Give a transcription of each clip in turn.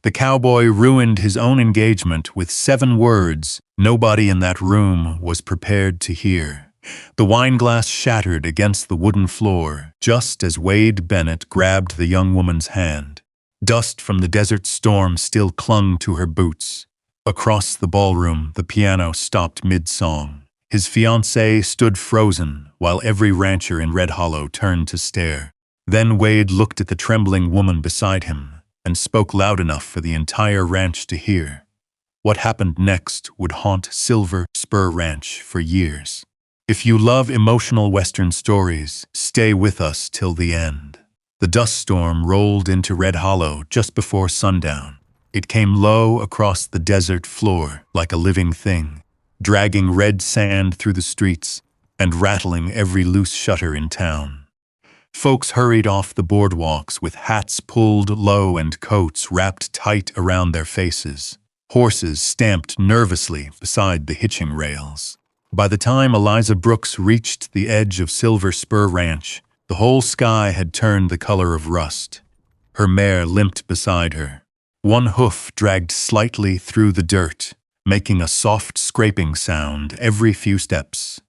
The cowboy ruined his own engagement with 7 words nobody in that room was prepared to hear. The wineglass shattered against the wooden floor just as Wade Bennett grabbed the young woman's hand. Dust from the desert storm still clung to her boots. Across the ballroom, the piano stopped mid-song. His fiancée stood frozen while every rancher in Red Hollow turned to stare. Then Wade looked at the trembling woman beside him and spoke loud enough for the entire ranch to hear. What happened next would haunt Silver Spur Ranch for years. If you love emotional Western stories, stay with us till the end. The dust storm rolled into Red Hollow just before sundown. It came low across the desert floor like a living thing, dragging red sand through the streets and rattling every loose shutter in town. Folks hurried off the boardwalks with hats pulled low and coats wrapped tight around their faces. Horses stamped nervously beside the hitching rails. By the time Eliza Brooks reached the edge of Silver Spur Ranch, the whole sky had turned the color of rust. Her mare limped beside her. One hoof dragged slightly through the dirt, making a soft scraping sound every few steps.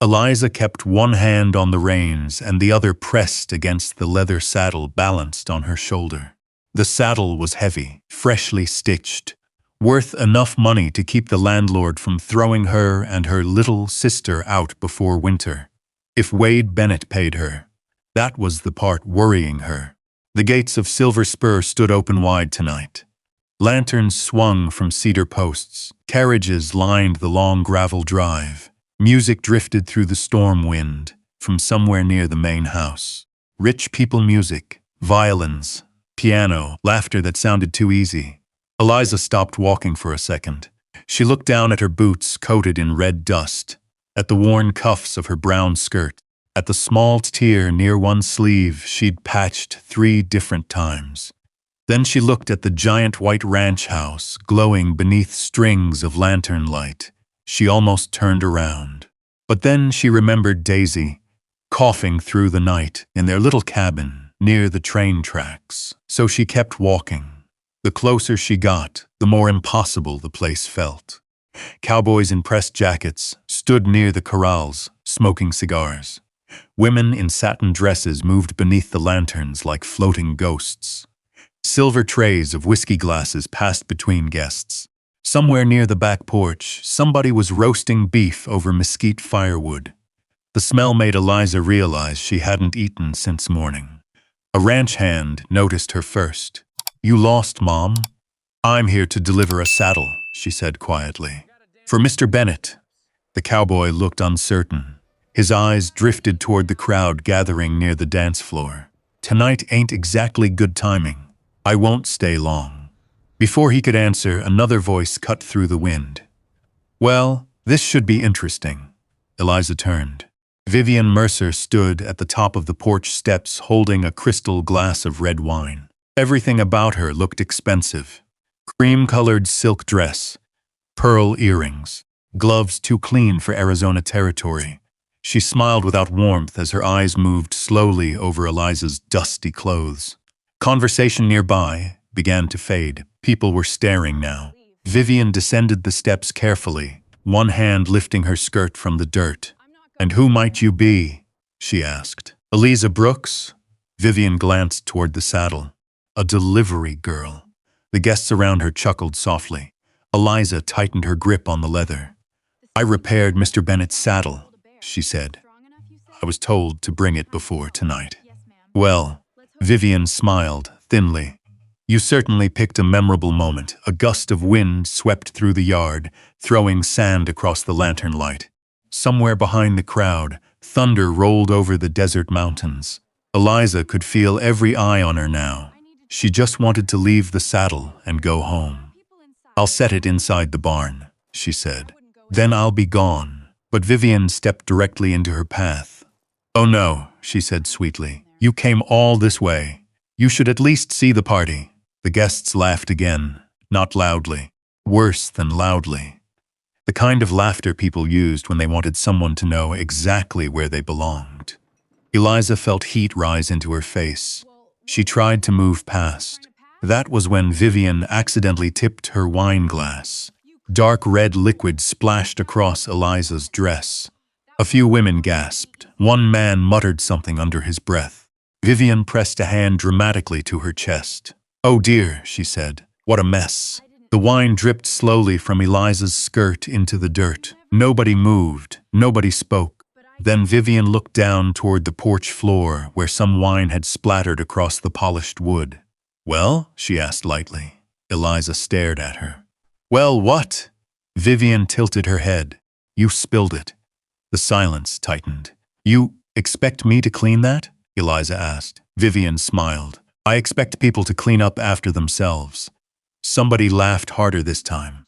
Eliza kept one hand on the reins and the other pressed against the leather saddle balanced on her shoulder. The saddle was heavy, freshly stitched, worth enough money to keep the landlord from throwing her and her little sister out before winter. If Wade Bennett paid her, that was the part worrying her. The gates of Silver Spur stood open wide tonight. Lanterns swung from cedar posts. Carriages lined the long gravel drive. Music drifted through the storm wind from somewhere near the main house. Rich people music, violins, piano, laughter that sounded too easy. Eliza stopped walking for a second. She looked down at her boots coated in red dust, at the worn cuffs of her brown skirt, at the small tear near one sleeve she'd patched 3 different times. Then she looked at the giant white ranch house glowing beneath strings of lantern light. She almost turned around. But then she remembered Daisy, coughing through the night in their little cabin near the train tracks. So she kept walking. The closer she got, the more impossible the place felt. Cowboys in pressed jackets stood near the corrals, smoking cigars. Women in satin dresses moved beneath the lanterns like floating ghosts. Silver trays of whiskey glasses passed between guests. Somewhere near the back porch, somebody was roasting beef over mesquite firewood. The smell made Eliza realize she hadn't eaten since morning. A ranch hand noticed her first. "You lost, Mom." "I'm here to deliver a saddle," she said quietly. "For Mr. Bennett." The cowboy looked uncertain. His eyes drifted toward the crowd gathering near the dance floor. "Tonight ain't exactly good timing. I won't stay long." Before he could answer, another voice cut through the wind. "Well, this should be interesting." Eliza turned. Vivian Mercer stood at the top of the porch steps holding a crystal glass of red wine. Everything about her looked expensive. Cream-colored silk dress, pearl earrings, gloves too clean for Arizona territory. She smiled without warmth as her eyes moved slowly over Eliza's dusty clothes. Conversation nearby began to fade. People were staring now. Vivian descended the steps carefully, one hand lifting her skirt from the dirt. "And who might you be?" she asked. "Eliza Brooks?" Vivian glanced toward the saddle. "A delivery girl." The guests around her chuckled softly. Eliza tightened her grip on the leather. "I repaired Mr. Bennett's saddle," she said. "I was told to bring it before tonight." "Well," Vivian smiled thinly. "You certainly picked a memorable moment." A gust of wind swept through the yard, throwing sand across the lantern light. Somewhere behind the crowd, thunder rolled over the desert mountains. Eliza could feel every eye on her now. She just wanted to leave the saddle and go home. "I'll set it inside the barn," she said. "Then I'll be gone." But Vivian stepped directly into her path. "Oh no," she said sweetly. "You came all this way. You should at least see the party." The guests laughed again, not loudly. Worse than loudly. The kind of laughter people used when they wanted someone to know exactly where they belonged. Eliza felt heat rise into her face. She tried to move past. That was when Vivian accidentally tipped her wine glass. Dark red liquid splashed across Eliza's dress. A few women gasped. One man muttered something under his breath. Vivian pressed a hand dramatically to her chest. "Oh dear," she said. "What a mess." The wine dripped slowly from Eliza's skirt into the dirt. Nobody moved. Nobody spoke. Then Vivian looked down toward the porch floor where some wine had splattered across the polished wood. "Well?" she asked lightly. Eliza stared at her. "Well, what?" Vivian tilted her head. "You spilled it." The silence tightened. "You expect me to clean that?" Eliza asked. Vivian smiled. "I expect people to clean up after themselves." Somebody laughed harder this time.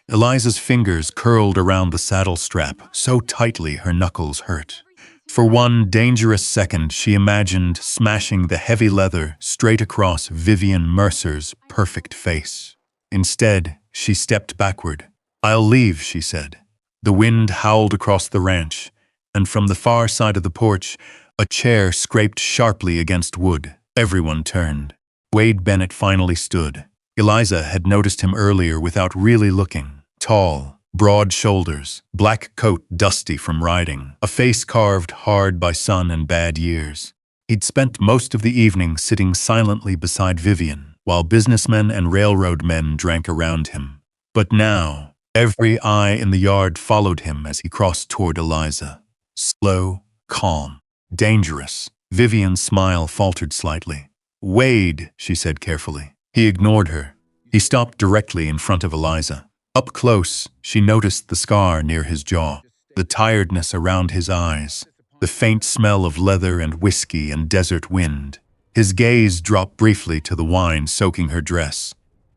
Eliza's fingers curled around the saddle strap so tightly her knuckles hurt. For one dangerous second, she imagined smashing the heavy leather straight across Vivian Mercer's perfect face. Instead, she stepped backward. "I'll leave," she said. The wind howled across the ranch, and from the far side of the porch, a chair scraped sharply against wood. Everyone turned. Wade Bennett finally stood. Eliza had noticed him earlier without really looking. Tall, broad shoulders, black coat dusty from riding, a face carved hard by sun and bad years. He'd spent most of the evening sitting silently beside Vivian, while businessmen and railroad men drank around him. But now, every eye in the yard followed him as he crossed toward Eliza. Slow, calm, dangerous. Vivian's smile faltered slightly. "Wade," she said carefully. He ignored her. He stopped directly in front of Eliza. Up close, she noticed the scar near his jaw, the tiredness around his eyes, the faint smell of leather and whiskey and desert wind. His gaze dropped briefly to the wine soaking her dress.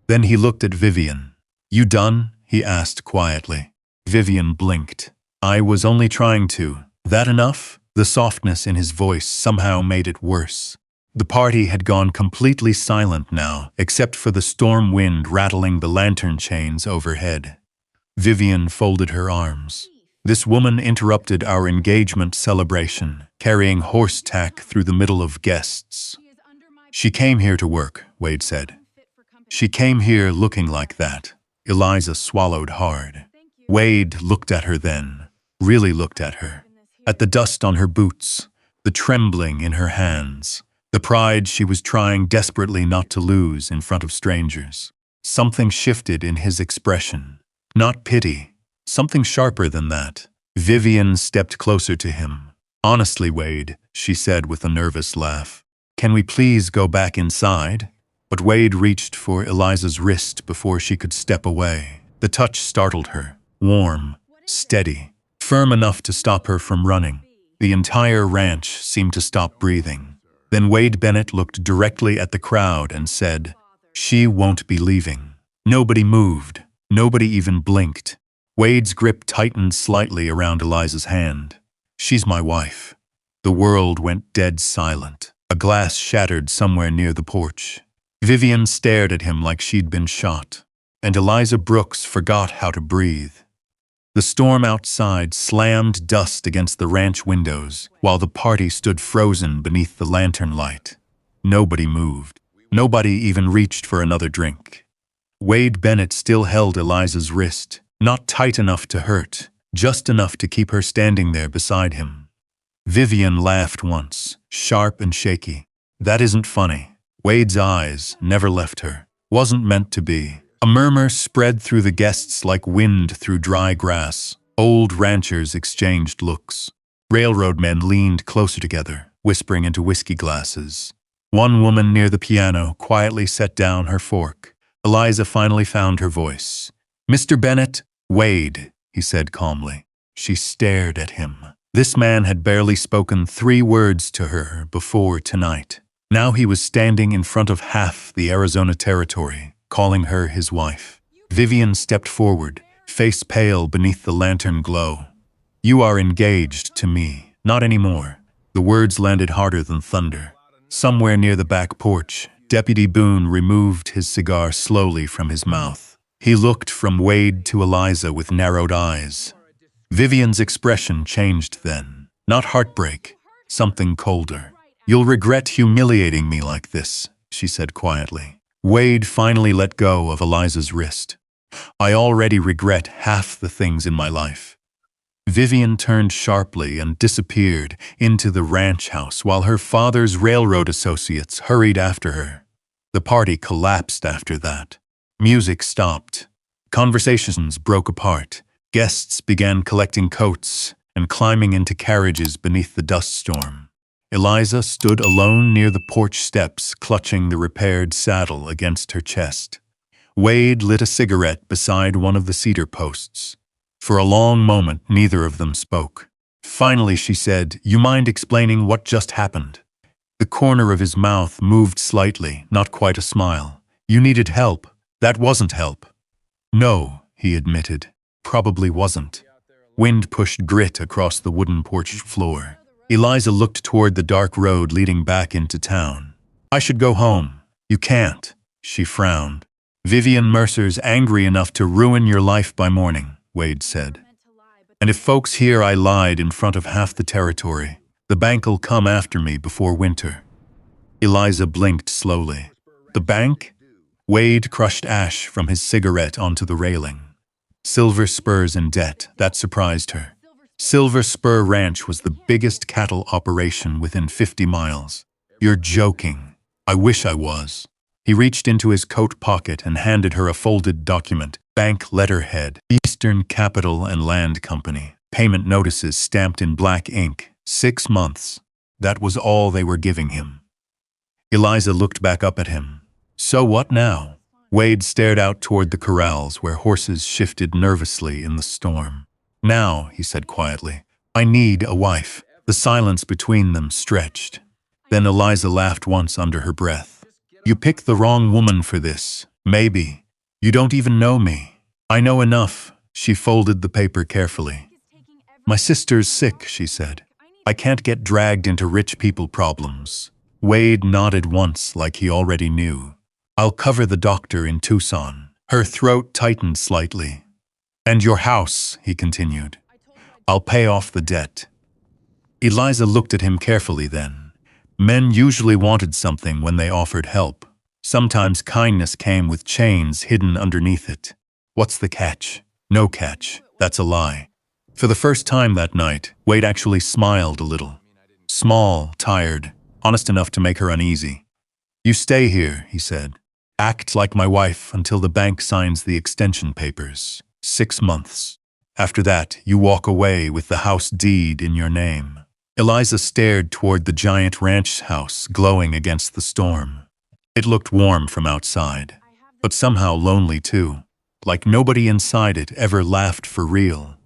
Then he looked at Vivian. "You done?" he asked quietly. Vivian blinked. "I was only trying to." "That enough?" The softness in his voice somehow made it worse. The party had gone completely silent now, except for the storm wind rattling the lantern chains overhead. Vivian folded her arms. This woman interrupted our engagement celebration, carrying horse tack through the middle of guests. "She came here to work," Wade said. "She came here looking like that." Eliza swallowed hard. Wade looked at her then, really looked at her. At the dust on her boots, the trembling in her hands, the pride she was trying desperately not to lose in front of strangers. Something shifted in his expression. Not pity, something sharper than that. Vivian stepped closer to him. "Honestly, Wade," she said with a nervous laugh, "can we please go back inside?" But Wade reached for Eliza's wrist before she could step away. The touch startled her. Warm, steady, firm enough to stop her from running. The entire ranch seemed to stop breathing. Then Wade Bennett looked directly at the crowd and said, "She won't be leaving." Nobody moved. Nobody even blinked. Wade's grip tightened slightly around Eliza's hand. "She's my wife." The world went dead silent. A glass shattered somewhere near the porch. Vivian stared at him like she'd been shot, and Eliza Brooks forgot how to breathe. The storm outside slammed dust against the ranch windows, while the party stood frozen beneath the lantern light. Nobody moved. Nobody even reached for another drink. Wade Bennett still held Eliza's wrist, not tight enough to hurt, just enough to keep her standing there beside him. Vivian laughed once, sharp and shaky. "That isn't funny." Wade's eyes never left her. Wasn't meant to be. A murmur spread through the guests like wind through dry grass. Old ranchers exchanged looks. Railroad men leaned closer together, whispering into whiskey glasses. One woman near the piano quietly set down her fork. Eliza finally found her voice. "Mr. Bennett." "Wade," he said calmly. She stared at him. This man had barely spoken 3 words to her before tonight. Now he was standing in front of half the Arizona territory, calling her his wife. Vivian stepped forward, face pale beneath the lantern glow. "You are engaged to me, not anymore." The words landed harder than thunder. Somewhere near the back porch, Deputy Boone removed his cigar slowly from his mouth. He looked from Wade to Eliza with narrowed eyes. Vivian's expression changed then. Not heartbreak, something colder. "You'll regret humiliating me like this," she said quietly. Wade finally let go of Eliza's wrist. I already regret half the things in my life. Vivian turned sharply and disappeared into the ranch house while her father's railroad associates hurried after her. The party collapsed after that. Music stopped. Conversations broke apart. Guests began collecting coats and climbing into carriages beneath the dust storm. Eliza stood alone near the porch steps, clutching the repaired saddle against her chest. Wade lit a cigarette beside one of the cedar posts. For a long moment, neither of them spoke. Finally, she said, "You mind explaining what just happened?" The corner of his mouth moved slightly, not quite a smile. "You needed help. That wasn't help." "No," he admitted. "Probably wasn't." Wind pushed grit across the wooden porch floor. Eliza looked toward the dark road leading back into town. "I should go home." "You can't," she frowned. "Vivian Mercer's angry enough to ruin your life by morning," Wade said. "And if folks hear I lied in front of half the territory, the bank'll come after me before winter." Eliza blinked slowly. "The bank?" Wade crushed ash from his cigarette onto the railing. "Silver Spur's in debt," that surprised her. Silver Spur Ranch was the biggest cattle operation within 50 miles. "You're joking." "I wish I was." He reached into his coat pocket and handed her a folded document. Bank letterhead, Eastern Capital and Land Company. Payment notices stamped in black ink. 6 months. That was all they were giving him. Eliza looked back up at him. "So what now?" Wade stared out toward the corrals where horses shifted nervously in the storm. "Now," he said quietly, "I need a wife." The silence between them stretched. Then Eliza laughed once under her breath. "You picked the wrong woman for this. Maybe. You don't even know me." "I know enough." She folded the paper carefully. "My sister's sick," she said. "I can't get dragged into rich people problems." Wade nodded once like he already knew. "I'll cover the doctor in Tucson." Her throat tightened slightly. "And your house," he continued. "I'll pay off the debt." Eliza looked at him carefully then. Men usually wanted something when they offered help. Sometimes kindness came with chains hidden underneath it. What's the catch? No catch. That's a lie. For the first time that night, Wade actually smiled a little. Small, tired, honest enough to make her uneasy. "You stay here," he said. "Act like my wife until the bank signs the extension papers. 6 months. After that, you walk away with the house deed in your name." Eliza stared toward the giant ranch house glowing against the storm. It looked warm from outside, but somehow lonely too, like nobody inside it ever laughed for real.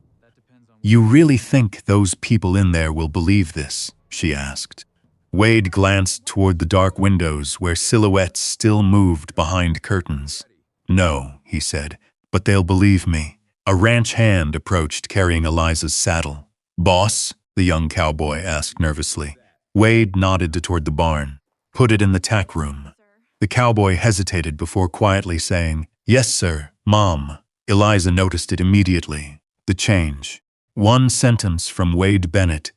"You really think those people in there will believe this?" she asked. Wade glanced toward the dark windows where silhouettes still moved behind curtains. "No," he said, "but they'll believe me." A ranch hand approached carrying Eliza's saddle. "Boss?" the young cowboy asked nervously. Wade nodded toward the barn. "Put it in the tack room." The cowboy hesitated before quietly saying, "Yes, sir, Mom." Eliza noticed it immediately. The change. One sentence from Wade Bennett,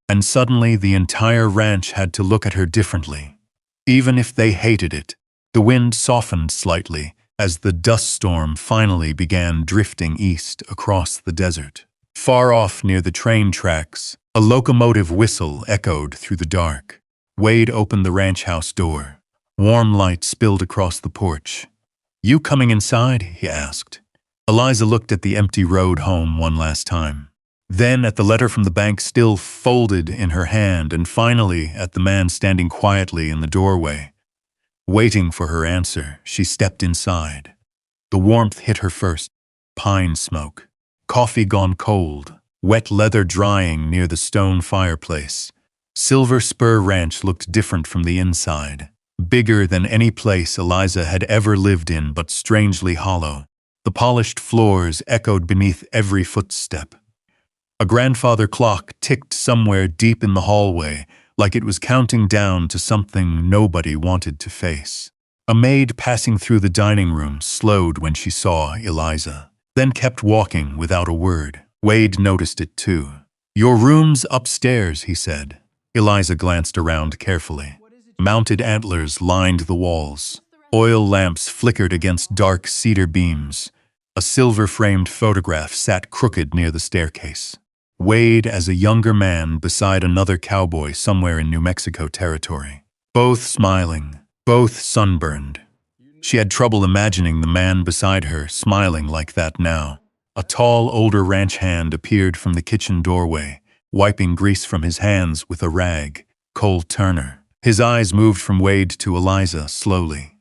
and suddenly the entire ranch had to look at her differently. Even if they hated it. The wind softened slightly as the dust storm finally began drifting east across the desert. Far off near the train tracks, a locomotive whistle echoed through the dark. Wade opened the ranch house door. Warm light spilled across the porch. "You coming inside?" he asked. Eliza looked at the empty road home one last time. Then at the letter from the bank still folded in her hand, and finally at the man standing quietly in the doorway. Waiting for her answer, she stepped inside. The warmth hit her first. Pine smoke. Coffee gone cold. Wet leather drying near the stone fireplace. Silver Spur Ranch looked different from the inside. Bigger than any place Eliza had ever lived in, but strangely hollow. The polished floors echoed beneath every footstep. A grandfather clock ticked somewhere deep in the hallway, like it was counting down to something nobody wanted to face. A maid passing through the dining room slowed when she saw Eliza, then kept walking without a word. Wade noticed it too. "Your room's upstairs," he said. Eliza glanced around carefully. Mounted antlers lined the walls. Oil lamps flickered against dark cedar beams. A silver-framed photograph sat crooked near the staircase. Wade as a younger man beside another cowboy somewhere in New Mexico territory. Both smiling, both sunburned. She had trouble imagining the man beside her smiling like that now. A tall, older ranch hand appeared from the kitchen doorway, wiping grease from his hands with a rag. Cole Turner. His eyes moved from Wade to Eliza slowly.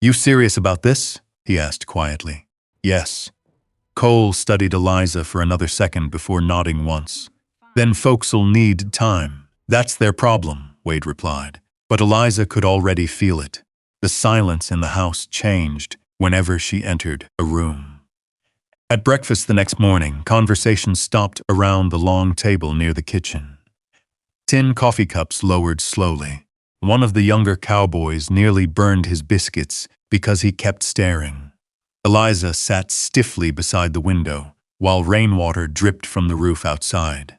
"You serious about this?" he asked quietly. "Yes." Cole studied Eliza for another second before nodding once. "Then folks'll need time. That's their problem," Wade replied. But Eliza could already feel it. The silence in the house changed whenever she entered a room. At breakfast the next morning, conversation stopped around the long table near the kitchen. Tin coffee cups lowered slowly. One of the younger cowboys nearly burned his biscuits because he kept staring. Eliza sat stiffly beside the window, while rainwater dripped from the roof outside.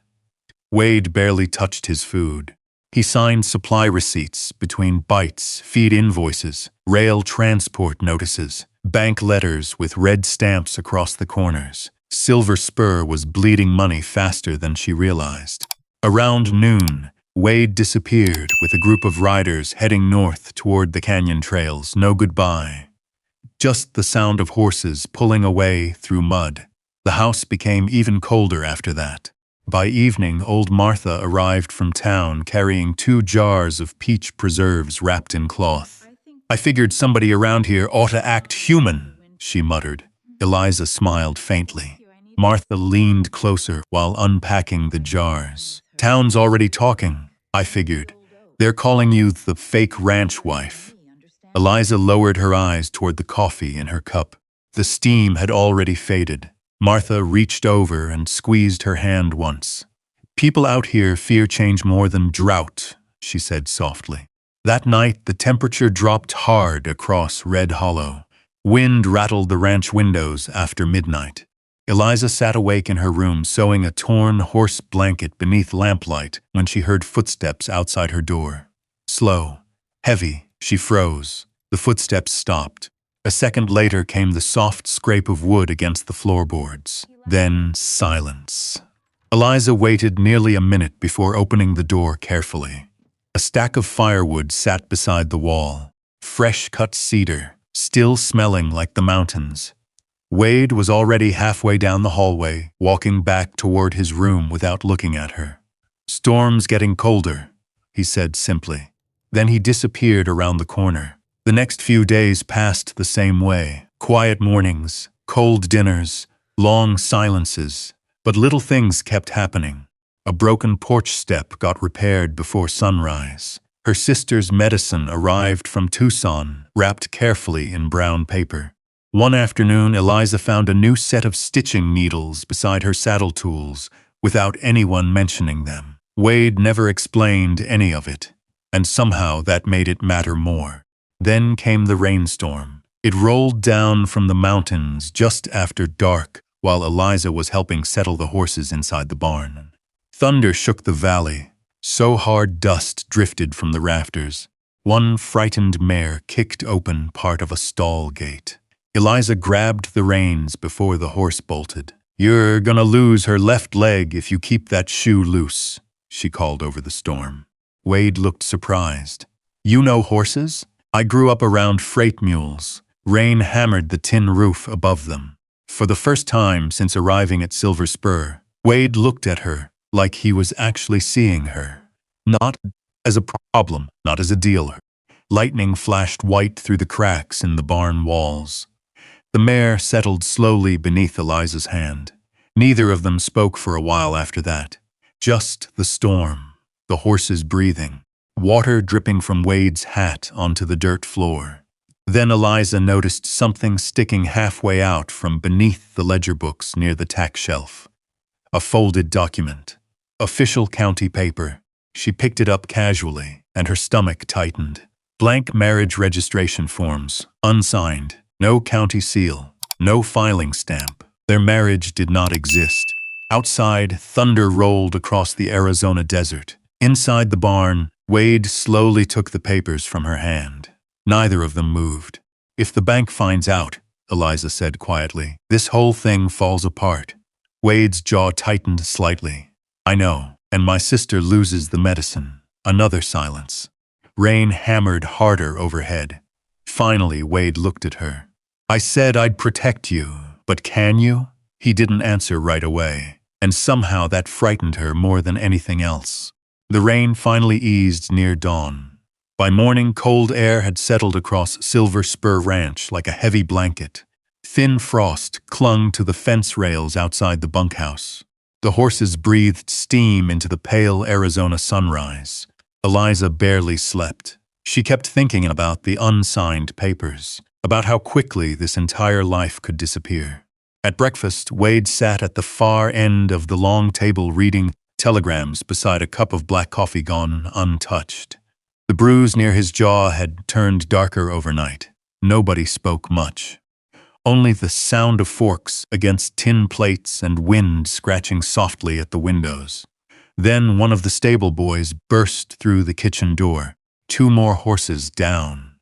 Wade barely touched his food. He signed supply receipts between bites, feed invoices, rail transport notices, bank letters with red stamps across the corners. Silver Spur was bleeding money faster than she realized. Around noon, Wade disappeared with a group of riders heading north toward the canyon trails. No goodbye. Just the sound of horses pulling away through mud. The house became even colder after that. By evening, old Martha arrived from town carrying 2 jars of peach preserves wrapped in cloth. "I figured somebody around here ought to act human," she muttered. Eliza smiled faintly. Martha leaned closer while unpacking the jars. "Town's already talking," I figured. "They're calling you the fake ranch wife." Eliza lowered her eyes toward the coffee in her cup. The steam had already faded. Martha reached over and squeezed her hand once. "People out here fear change more than drought," she said softly. That night, the temperature dropped hard across Red Hollow. Wind rattled the ranch windows after midnight. Eliza sat awake in her room sewing a torn horse blanket beneath lamplight when she heard footsteps outside her door. Slow, heavy, she froze. The footsteps stopped. A second later came the soft scrape of wood against the floorboards. Then silence. Eliza waited nearly a minute before opening the door carefully. A stack of firewood sat beside the wall. Fresh cut cedar, still smelling like the mountains. Wade was already halfway down the hallway, walking back toward his room without looking at her. "Storm's getting colder," he said simply. Then he disappeared around the corner. The next few days passed the same way. Quiet mornings, cold dinners, long silences, but little things kept happening. A broken porch step got repaired before sunrise. Her sister's medicine arrived from Tucson, wrapped carefully in brown paper. One afternoon, Eliza found a new set of stitching needles beside her saddle tools, without anyone mentioning them. Wade never explained any of it, and somehow that made it matter more. Then came the rainstorm. It rolled down from the mountains just after dark, while Eliza was helping settle the horses inside the barn. Thunder shook the valley. So hard dust drifted from the rafters. One frightened mare kicked open part of a stall gate. Eliza grabbed the reins before the horse bolted. "You're gonna lose her left leg if you keep that shoe loose," she called over the storm. Wade looked surprised. "You know horses?" "I grew up around freight mules." Rain hammered the tin roof above them. For the first time since arriving at Silver Spur, Wade looked at her like he was actually seeing her. Not as a problem, not as a dealer. Lightning flashed white through the cracks in the barn walls. The mare settled slowly beneath Eliza's hand. Neither of them spoke for a while after that. Just the storm, the horses breathing. Water dripping from Wade's hat onto the dirt floor. Then Eliza noticed something sticking halfway out from beneath the ledger books near the tack shelf. A folded document. Official county paper. She picked it up casually, and her stomach tightened. Blank marriage registration forms, unsigned, no county seal, no filing stamp. Their marriage did not exist. Outside, thunder rolled across the Arizona desert. Inside the barn, Wade slowly took the papers from her hand. Neither of them moved. If the bank finds out, Eliza said quietly, this whole thing falls apart. Wade's jaw tightened slightly. I know, and my sister loses the medicine. Another silence. Rain hammered harder overhead. Finally, Wade looked at her. I said I'd protect you, but can you? He didn't answer right away, and somehow that frightened her more than anything else. The rain finally eased near dawn. By morning, cold air had settled across Silver Spur Ranch like a heavy blanket. Thin frost clung to the fence rails outside the bunkhouse. The horses breathed steam into the pale Arizona sunrise. Eliza barely slept. She kept thinking about the unsigned papers, about how quickly this entire life could disappear. At breakfast, Wade sat at the far end of the long table reading telegrams beside a cup of black coffee gone untouched. The bruise near his jaw had turned darker overnight. Nobody spoke much. Only the sound of forks against tin plates and wind scratching softly at the windows. Then one of the stable boys burst through the kitchen door. 2 more horses down.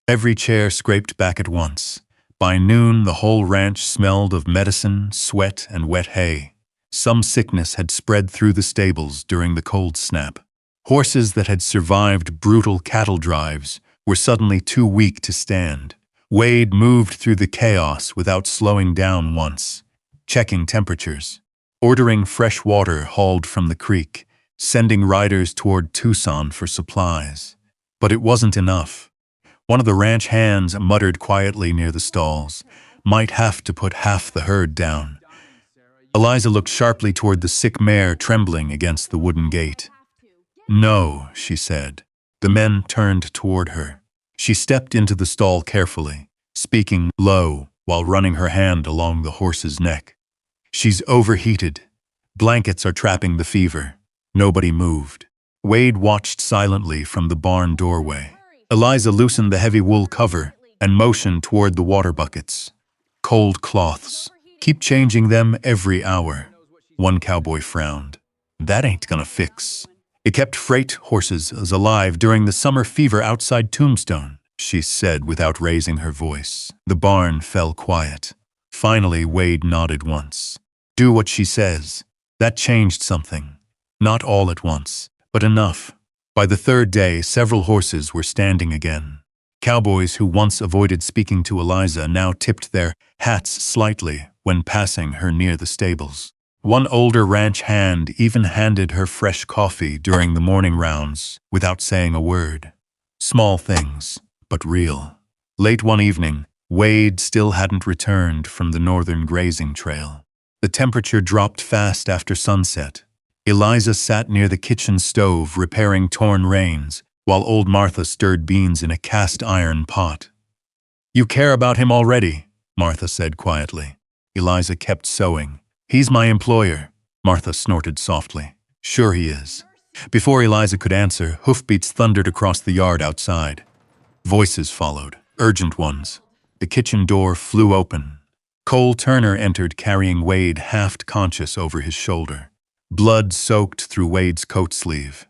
Every chair scraped back at once. By noon, the whole ranch smelled of medicine, sweat, and wet hay. Some sickness had spread through the stables during the cold snap. Horses that had survived brutal cattle drives were suddenly too weak to stand. Wade moved through the chaos without slowing down once, checking temperatures, ordering fresh water hauled from the creek, sending riders toward Tucson for supplies. But it wasn't enough. One of the ranch hands muttered quietly near the stalls, might have to put half the herd down. Eliza looked sharply toward the sick mare trembling against the wooden gate. No, she said. The men turned toward her. She stepped into the stall carefully, speaking low while running her hand along the horse's neck. She's overheated. Blankets are trapping the fever. Nobody moved. Wade watched silently from the barn doorway. Eliza loosened the heavy wool cover and motioned toward the water buckets. Cold cloths. Keep changing them every hour. One cowboy frowned. That ain't gonna fix. It kept freight horses alive during the summer fever outside Tombstone, she said without raising her voice. The barn fell quiet. Finally, Wade nodded once. Do what she says. That changed something. Not all at once, but enough. By the 3rd day, several horses were standing again. Cowboys who once avoided speaking to Eliza now tipped their hats slightly when passing her near the stables. One older ranch hand even handed her fresh coffee during the morning rounds without saying a word. Small things, but real. Late one evening, Wade still hadn't returned from the northern grazing trail. The temperature dropped fast after sunset. Eliza sat near the kitchen stove repairing torn reins, while old Martha stirred beans in a cast-iron pot. You care about him already, Martha said quietly. Eliza kept sewing. He's my employer, Martha snorted softly. Sure he is. Before Eliza could answer, hoofbeats thundered across the yard outside. Voices followed, urgent ones. The kitchen door flew open. Cole Turner entered carrying Wade half-conscious over his shoulder. Blood soaked through Wade's coat sleeve.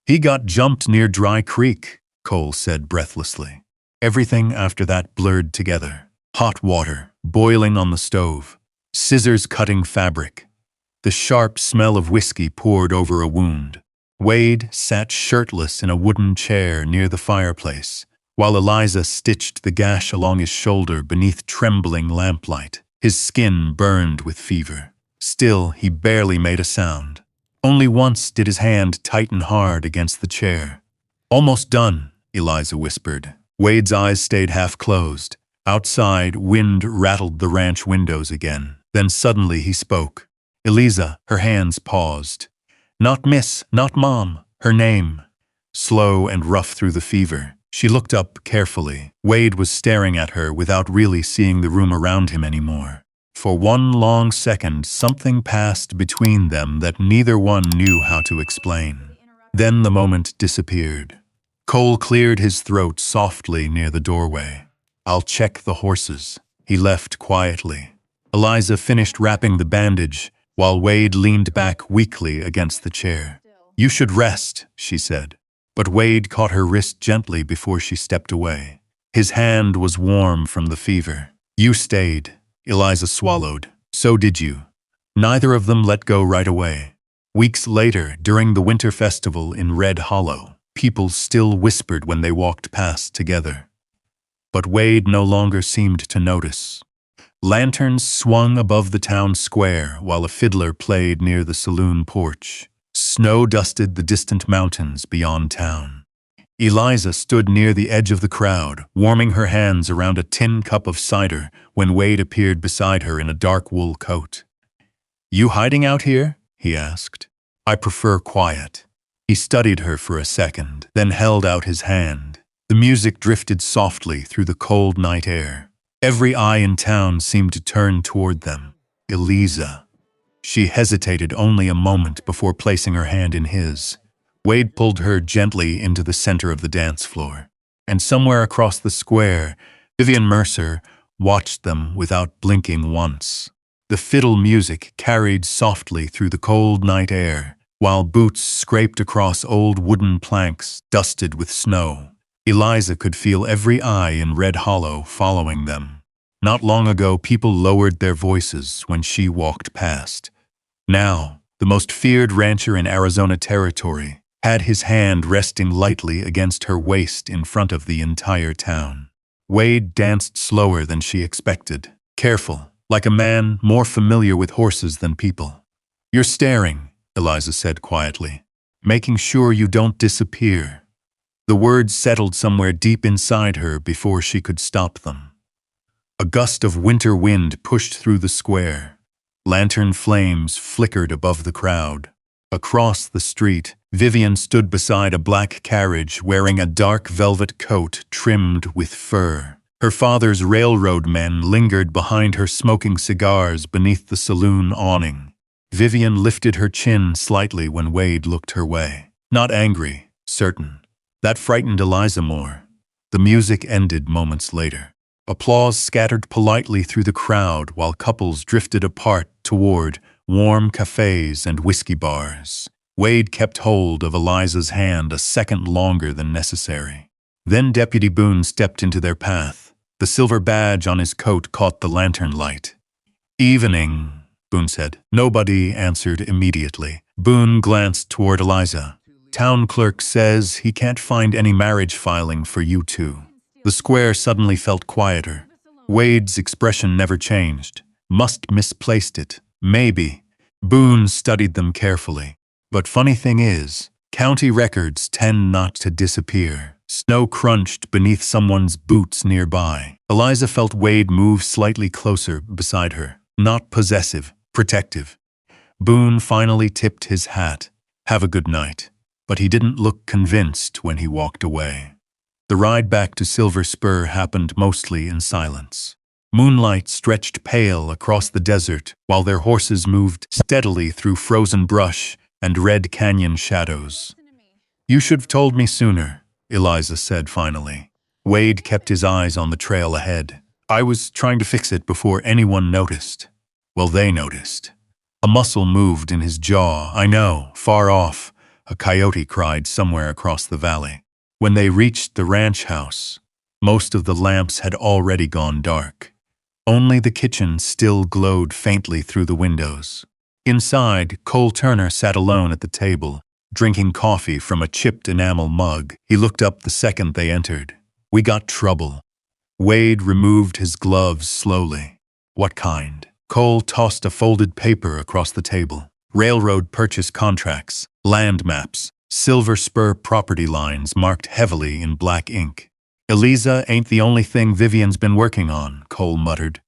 He got jumped near Dry Creek, Cole said breathlessly. Everything after that blurred together. Hot water, boiling on the stove. Scissors cutting fabric. The sharp smell of whiskey poured over a wound. Wade sat shirtless in a wooden chair near the fireplace, while Eliza stitched the gash along his shoulder beneath trembling lamplight. His skin burned with fever. Still, he barely made a sound. Only once did his hand tighten hard against the chair. Almost done, Eliza whispered. Wade's eyes stayed half-closed. Outside, wind rattled the ranch windows again. Then suddenly he spoke. Eliza, her hands paused. Not miss, not mom, her name. Slow and rough through the fever, she looked up carefully. Wade was staring at her without really seeing the room around him anymore. For one long second, something passed between them that neither one knew how to explain. Then the moment disappeared. Cole cleared his throat softly near the doorway. I'll check the horses. He left quietly. Eliza finished wrapping the bandage, while Wade leaned back weakly against the chair. You should rest, she said. But Wade caught her wrist gently before she stepped away. His hand was warm from the fever. You stayed, Eliza swallowed. So did you. Neither of them let go right away. Weeks later, during the winter festival in Red Hollow, people still whispered when they walked past together. But Wade no longer seemed to notice. Lanterns swung above the town square while a fiddler played near the saloon porch. Snow dusted the distant mountains beyond town. Eliza stood near the edge of the crowd, warming her hands around a tin cup of cider when Wade appeared beside her in a dark wool coat. "You hiding out here?" he asked. "I prefer quiet." He studied her for a second, then held out his hand. The music drifted softly through the cold night air. Every eye in town seemed to turn toward them. Eliza. She hesitated only a moment before placing her hand in his. Wade pulled her gently into the center of the dance floor. And somewhere across the square, Vivian Mercer watched them without blinking once. The fiddle music carried softly through the cold night air, while boots scraped across old wooden planks dusted with snow. Eliza could feel every eye in Red Hollow following them. Not long ago, people lowered their voices when she walked past. Now, the most feared rancher in Arizona territory had his hand resting lightly against her waist in front of the entire town. Wade danced slower than she expected, careful, like a man more familiar with horses than people. "You're staring," Eliza said quietly, "making sure you don't disappear." The words settled somewhere deep inside her before she could stop them. A gust of winter wind pushed through the square. Lantern flames flickered above the crowd. Across the street, Vivian stood beside a black carriage wearing a dark velvet coat trimmed with fur. Her father's railroad men lingered behind her smoking cigars beneath the saloon awning. Vivian lifted her chin slightly when Wade looked her way. Not angry, certain. That frightened Eliza more. The music ended moments later. Applause scattered politely through the crowd while couples drifted apart toward warm cafes and whiskey bars. Wade kept hold of Eliza's hand a second longer than necessary. Then Deputy Boone stepped into their path. The silver badge on his coat caught the lantern light. "Evening," Boone said. Nobody answered immediately. Boone glanced toward Eliza. "Town clerk says he can't find any marriage filing for you two." The square suddenly felt quieter. Wade's expression never changed. Must misplaced it. Maybe. Boone studied them carefully. But funny thing is, county records tend not to disappear. Snow crunched beneath someone's boots nearby. Eliza felt Wade move slightly closer beside her. Not possessive, protective. Boone finally tipped his hat. "Have a good night." But he didn't look convinced when he walked away. The ride back to Silver Spur happened mostly in silence. Moonlight stretched pale across the desert while their horses moved steadily through frozen brush and red canyon shadows. "You should have told me sooner," Eliza said finally. Wade kept his eyes on the trail ahead. "I was trying to fix it before anyone noticed." Well, they noticed. A muscle moved in his jaw. "I know, far off," a coyote cried somewhere across the valley. When they reached the ranch house, most of the lamps had already gone dark. Only the kitchen still glowed faintly through the windows. Inside, Cole Turner sat alone at the table, drinking coffee from a chipped enamel mug. He looked up the second they entered. "We got trouble." Wade removed his gloves slowly. "What kind?" Cole tossed a folded paper across the table. "Railroad purchase contracts, land maps, Silver Spur property lines marked heavily in black ink." "Eliza ain't the only thing Vivian's been working on," Cole muttered.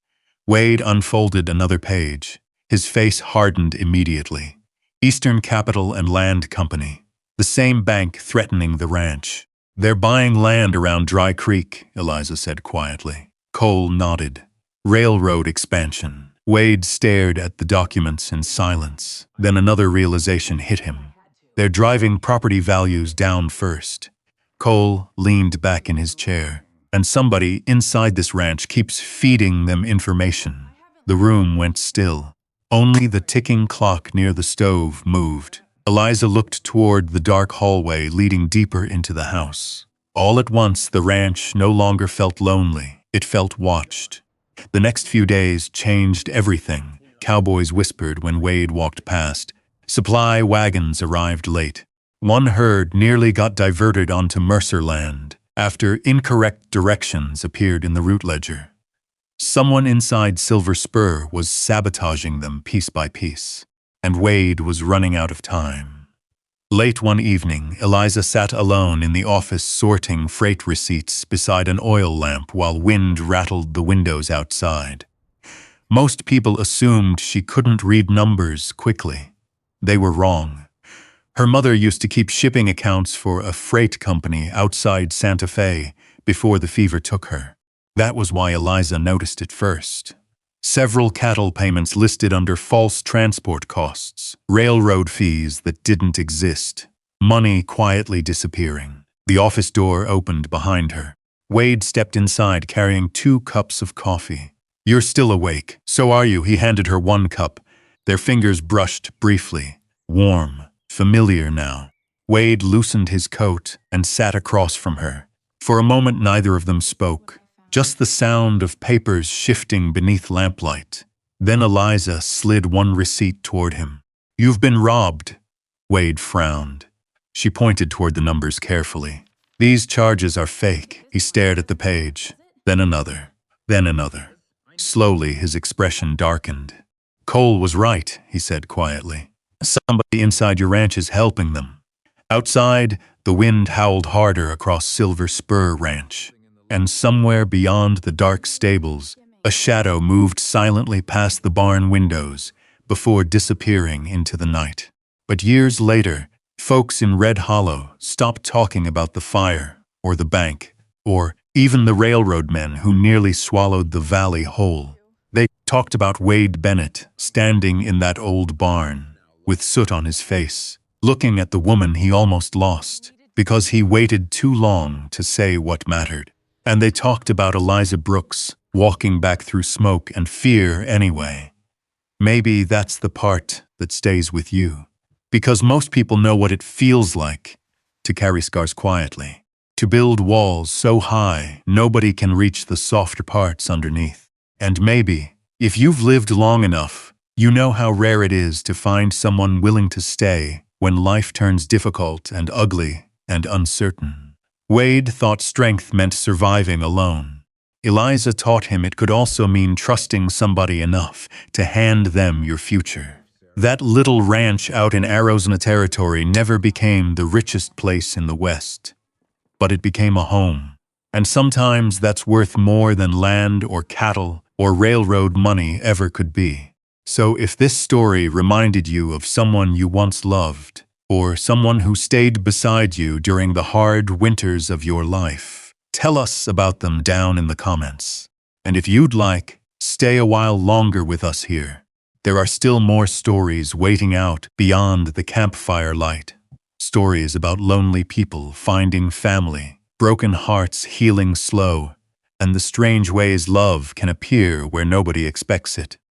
Wade unfolded another page. His face hardened immediately. "Eastern Capital and Land Company. The same bank threatening the ranch." "They're buying land around Dry Creek," Eliza said quietly. Cole nodded. "Railroad expansion." Wade stared at the documents in silence. Then another realization hit him. They're driving property values down first. Cole leaned back in his chair. "And somebody inside this ranch keeps feeding them information." The room went still. Only the ticking clock near the stove moved. Eliza looked toward the dark hallway leading deeper into the house. All at once, the ranch no longer felt lonely. It felt watched. The next few days changed everything, cowboys whispered when Wade walked past. Supply wagons arrived late. One herd nearly got diverted onto Mercer land after incorrect directions appeared in the route ledger. Someone inside Silver Spur was sabotaging them piece by piece, and Wade was running out of time. Late one evening, Eliza sat alone in the office sorting freight receipts beside an oil lamp while wind rattled the windows outside. Most people assumed she couldn't read numbers quickly. They were wrong. Her mother used to keep shipping accounts for a freight company outside Santa Fe before the fever took her. That was why Eliza noticed it first. Several cattle payments listed under false transport costs, railroad fees that didn't exist, money quietly disappearing. The office door opened behind her. Wade stepped inside carrying 2 cups of coffee. "You're still awake. So are you." He handed her 1 cup. Their fingers brushed briefly. Warm, familiar now. Wade loosened his coat and sat across from her. For a moment neither of them spoke. Just the sound of papers shifting beneath lamplight. Then Eliza slid 1 receipt toward him. "You've been robbed." Wade frowned. She pointed toward the numbers carefully. "These charges are fake." He stared at the page. Then another. Then another. Slowly his expression darkened. "Cole was right," he said quietly. "Somebody inside your ranch is helping them." Outside, the wind howled harder across Silver Spur Ranch. And somewhere beyond the dark stables, a shadow moved silently past the barn windows before disappearing into the night. But years later, folks in Red Hollow stopped talking about the fire, or the bank, or even the railroad men who nearly swallowed the valley whole. They talked about Wade Bennett standing in that old barn, with soot on his face, looking at the woman he almost lost, because he waited too long to say what mattered. And they talked about Eliza Brooks, walking back through smoke and fear anyway. Maybe that's the part that stays with you. Because most people know what it feels like to carry scars quietly, to build walls so high nobody can reach the softer parts underneath. And maybe, if you've lived long enough, you know how rare it is to find someone willing to stay when life turns difficult and ugly and uncertain. Wade thought strength meant surviving alone. Eliza taught him it could also mean trusting somebody enough to hand them your future. That little ranch out in Arizona territory never became the richest place in the West, but it became a home. And sometimes that's worth more than land or cattle or railroad money ever could be. So if this story reminded you of someone you once loved, or someone who stayed beside you during the hard winters of your life, tell us about them down in the comments. And if you'd like, stay a while longer with us here. There are still more stories waiting out beyond the campfire light. Stories about lonely people finding family, broken hearts healing slow, and the strange ways love can appear where nobody expects it.